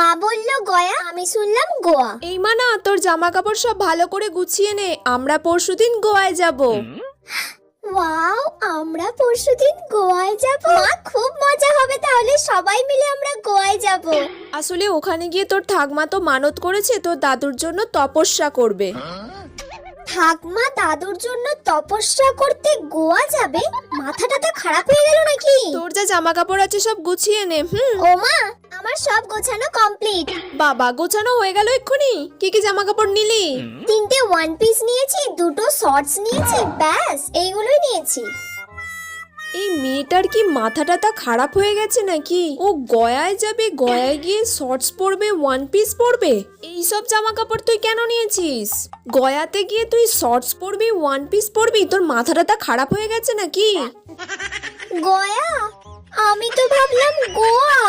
মা বললো গয়া, আমি শুনলাম গোয়া। এই মানা, তোর জামা কাপড় সব ভালো করে গুছিয়ে নে, আমরা পরশুদিন গোয়ায় যাব। ওয়াও, আমরা পরশুদিন গোয়ায় যাব। মা, খুব মজা হবে তাহলে, সবাই মিলে আমরা গোয়ায় যাব। আসলে ওখানে গিয়ে তোর ঠাকমা তো মানত করেছে তোর দাদুর জন্য তপস্যা করবে। ঠাকমা দাদুর জন্য তপস্যা করতে গোয়া যাবে? মাথাটা তো খারাপ হয়ে গেল নাকি? তোর যা জামা কাপড় আছে সব গুছিয়ে নে। ও মা, আমার সব গোছানো কমপ্লিট। বাবা, গোছানো হয়ে গেল এক্ষুনি? কি কি জামা কাপড় নিলি? 3টে ওয়ান পিস নিয়েছি, 2টো শর্টস নিয়েছি, ব্যাস এইগুলোই নিয়েছি। এই মেয়েটার কি মাথাটা তা খারাপ হয়ে গেছে নাকি? ও গয়ায় যাবে, গয়ায় গিয়ে শর্টস পরবে, ওয়ান পিস পরবে। এইসব জামা কাপড় তুই কেন নিয়েছিস? গয়াতে গিয়ে তুই শর্টস পরবি, ওয়ান পিস পরবি? তোর মাথাটা তা খারাপ হয়ে গেছে নাকি? গয়া? আমি তো ভাবলাম গোয়া।